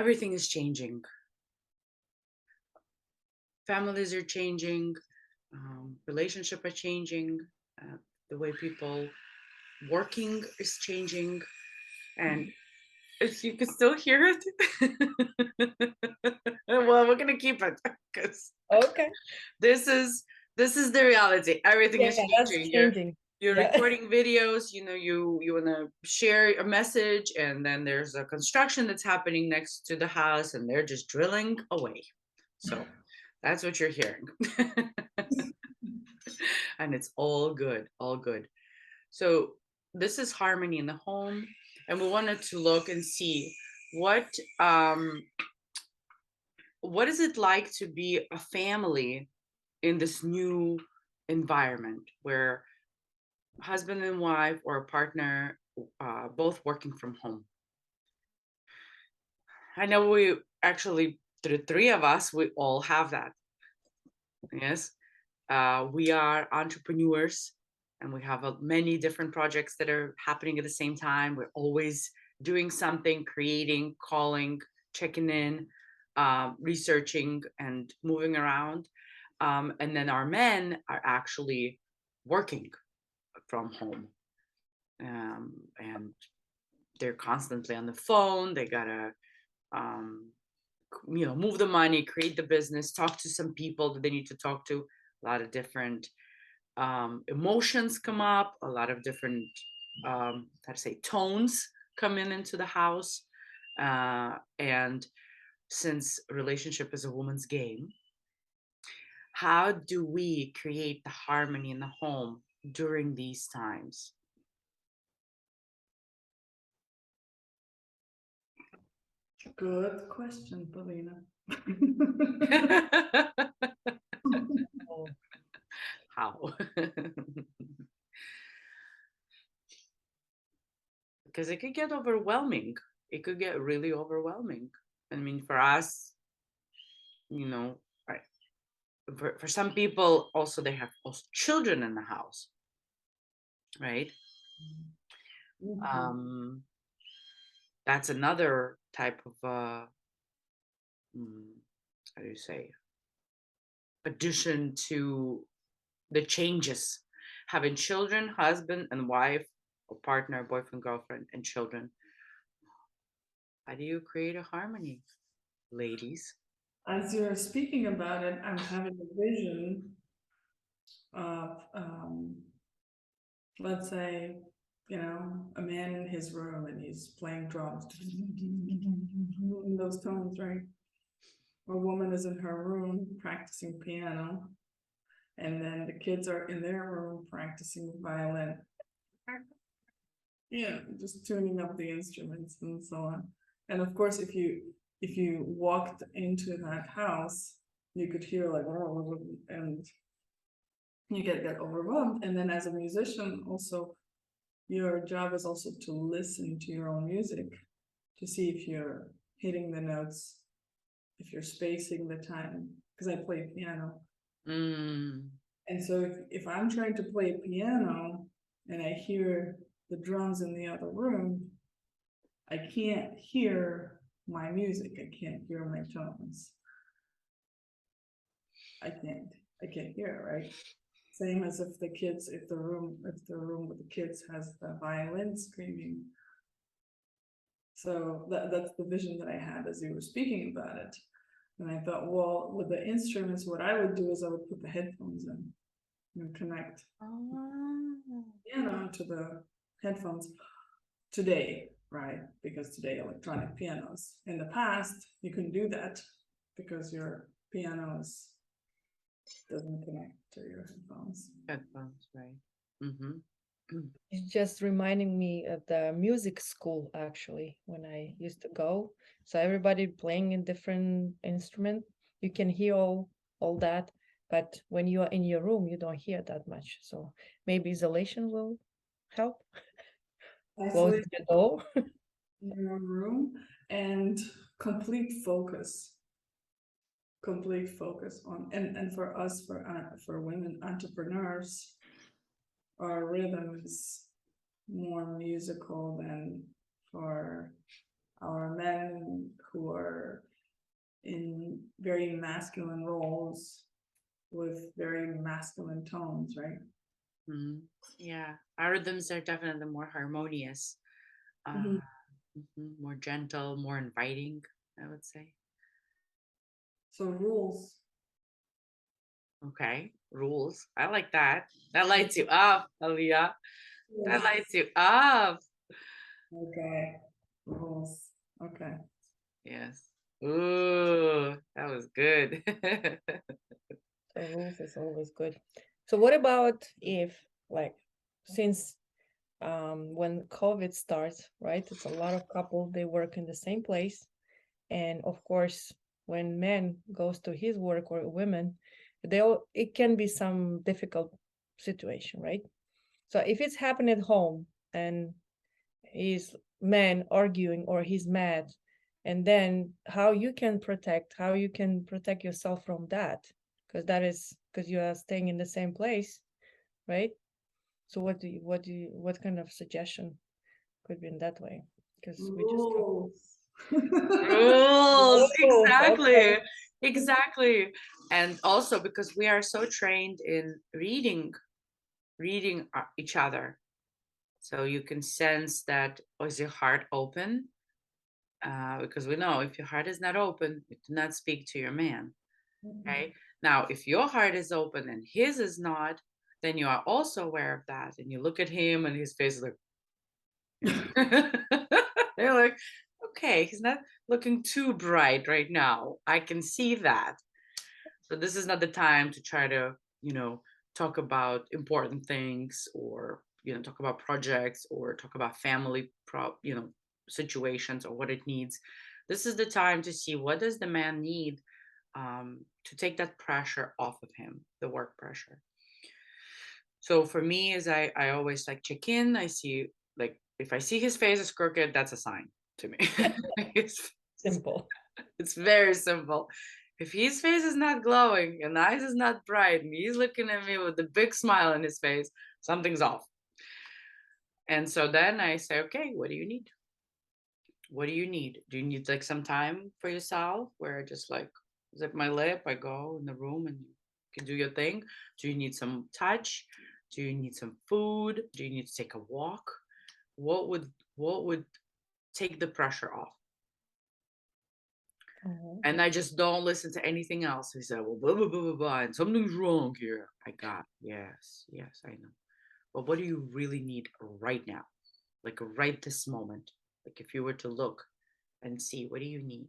everything is changing. Families are changing, relationships are changing, uh, the way people working is changing, and if you can still hear it, well, we're gonna keep it because Okay. this is this is the reality. Everything is Yeah, that's changing. changing. You're Yeah. recording videos. You want to share a message, and then there's a construction that's happening next to the house, and they're just drilling away. So that's what you're hearing. And it's all good, all good. So this is harmony in the home, and we wanted to look and see what um what is it like to be a family in this new environment where husband and wife or a partner both working from home. I know we actually, the three of us, we all have that. Yes. We are entrepreneurs and we have many different projects that are happening at the same time. We're always doing something, creating, calling, checking in, researching, and moving around. And then our men are actually working from home. And they're constantly on the phone. They gotta, um, move the money, create the business, talk to some people that they need to talk to. A lot of different emotions come up, a lot of different, how to say, tones come into the house. And since relationship is a woman's game, how do we create the harmony in the home during these times? Good question, Paulina. Oh, How? Because it could get overwhelming. It could get really overwhelming. I mean, for us, you know, right, for some people, also they have also children in the house, right? Mhm. Um, that's another type of, how do you say, addition to the changes. Having children, husband and wife, or partner, boyfriend, girlfriend, and children. How do you create a harmony, ladies? As you're speaking about it, I'm having a vision of, let's say, a man in his room and he's playing drums in those tones, right? A woman is in her room practicing piano, and then the kids are in their room practicing violin. Yeah, just tuning up the instruments and so on. And of course, if you walked into that house, you could hear like, "Oh," and you get overwhelmed. And then as a musician, also your job is also to listen to your own music to see if you're hitting the notes, if you're spacing the time, because I play piano. Mm, And so if I'm trying to play piano and I hear the drums in the other room, I can't hear my music. I can't hear my tones. I can't. I can't hear, right? Same as if the room with the kids has the violin screaming. So that's the vision that I had as you were speaking about it. And I thought, well, with the instruments, what I would do is I would put the headphones in and connect oh, piano to the headphones today, right? Because today electronic pianos. In the past, you couldn't do that because your pianos doesn't connect to your headphones. headphones, right? Mm-hmm. it's just reminding me of the music school actually when I used to go. So everybody playing a different instrument, you can hear all that, but when you are in your room, you don't hear that much. So maybe isolation will help. Close Isolate the door. your room and complete focus. Complete focus on, and for us, for women entrepreneurs, our rhythm is more musical than for our men who are in very masculine roles with very masculine tones, right? Mhm. Yeah, our rhythms are definitely more harmonious, uh, more gentle, more inviting, I would say. So rules. Okay, rules. I like that. That lights you up, Aliyah. That lights you up. Okay. Rules. Okay. Yes. Ooh, that was good. So rules is always good. So what about if, like, since when COVID starts, right? It's a lot of couple, they work in the same place. And of course, when man goes to his work or women, it can be some difficult situation, right? So if it's happening at home and is man arguing or he's mad, and then how you can protect yourself from that, because that is because you are staying in the same place, right? So what kind of suggestion could be in that way? Because we just talked. Rules. Rules, Oh, exactly. okay. Exactly. And also because we are so trained in reading each other. So you can sense that, oh, is your heart open? Because we know if your heart is not open, you do not speak to your man. Okay. Now, if your heart is open and his is not, then you are also aware of that. And you look at him and his face is like, they're like, okay, he's not looking too bright right now. I can see that. So this is not the time to try to, talk about important things or, talk about projects or talk about family situations or what it needs. This is the time to see what does the man need, to take that pressure off of him, the work pressure. So for me, is I always like check in. I see, like, if I see his face is crooked, that's a sign to me. it's, Simple. it's very simple. If his face is not glowing and eyes is not bright and he's looking at me with a big smile on his face, something's off. And so then I say, okay, what do you need? What do you need? Do you need like some time for yourself where I just like zip my lip, I go in the room and you can do your thing? Do you need some touch? Do you need some food? Do you need to take a walk? What would take the pressure off? Mhm. And I just don't listen to anything else. He said, well, blah, blah, blah, blah, blah, and something's wrong here. I got, yes, yes, I know. But what do you really need right now? Like right this moment? Like if you were to look and see, what do you need?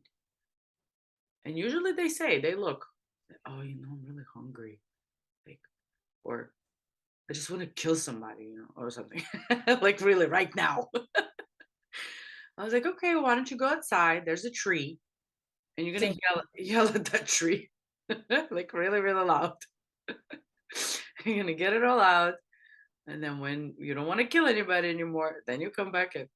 And usually they look, oh, I'm really hungry. Like, or I just want to kill somebody, or something. Like really right now. I was like, okay, why don't you go outside? There's a tree. And you're gonna yell at that tree. Like really, really loud. You're gonna get it all out. And then when you don't want to kill anybody anymore, then you come back in.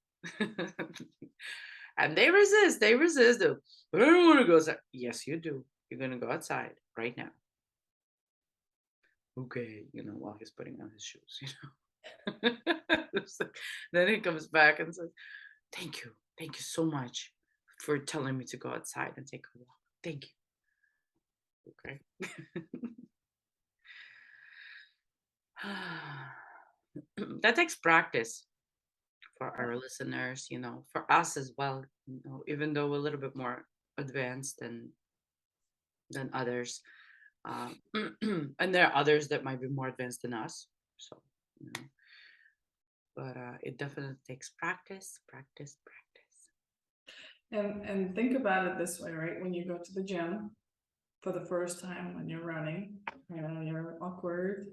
And they resist. They resist. But I don't want to go outside. Yes, you do. You're gonna go outside right now. Okay, while he's putting on his shoes. Then he comes back and says, thank you. Thank you so much for telling me to go outside and take a walk. Thank you. Okay. That takes practice for our listeners, for us as well, even though we're a little bit more advanced than others. Uh, and there are others that might be more advanced than us. So, but it definitely takes practice, practice, practice. And think about it this way, right? When you go to the gym for the first time when you're running, you're awkward,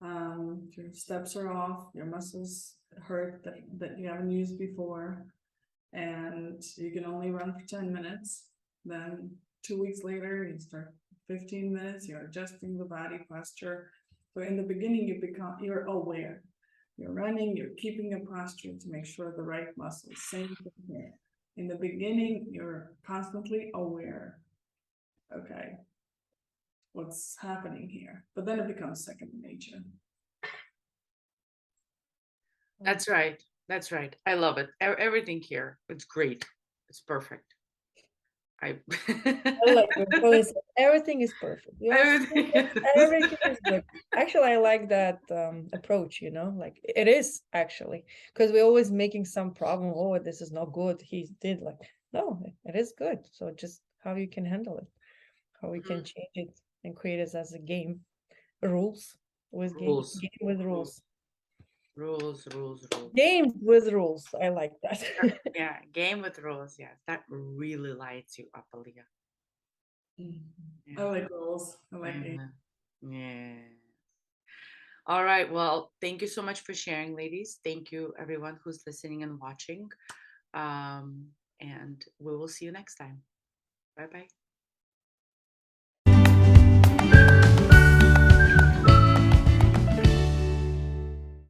your steps are off, your muscles hurt that you haven't used before, and you can only run for 10 minutes. Then 2 weeks later, you start 15 minutes, you're adjusting the body posture. So in the beginning, you're aware. You're running, you're keeping your posture to make sure the right muscles. Same thing here. In the beginning, you're constantly aware. Okay, what's happening here? But then it becomes second nature. That's right. That's right. I love it. Everything here. It's great. It's perfect. I I like when Polly said, everything is perfect. You are so everything good, everything is good. Actually, I like that approach, you know, like it is actually, because we're always making some problem. Oh, this is not good. He did like, no, it is good. So just how you can handle it, how we can Mhm. change it and create it as a game, rules with Rules, game with rules, rules, rules. game with rules. I like that. Yeah, game with rules. Yeah, that really lights you up, Aaliyah. I like rules. I like games. Yeah. All right. Well, thank you so much for sharing, ladies. Thank you, everyone who's listening and watching. And we will see you next time. Bye bye.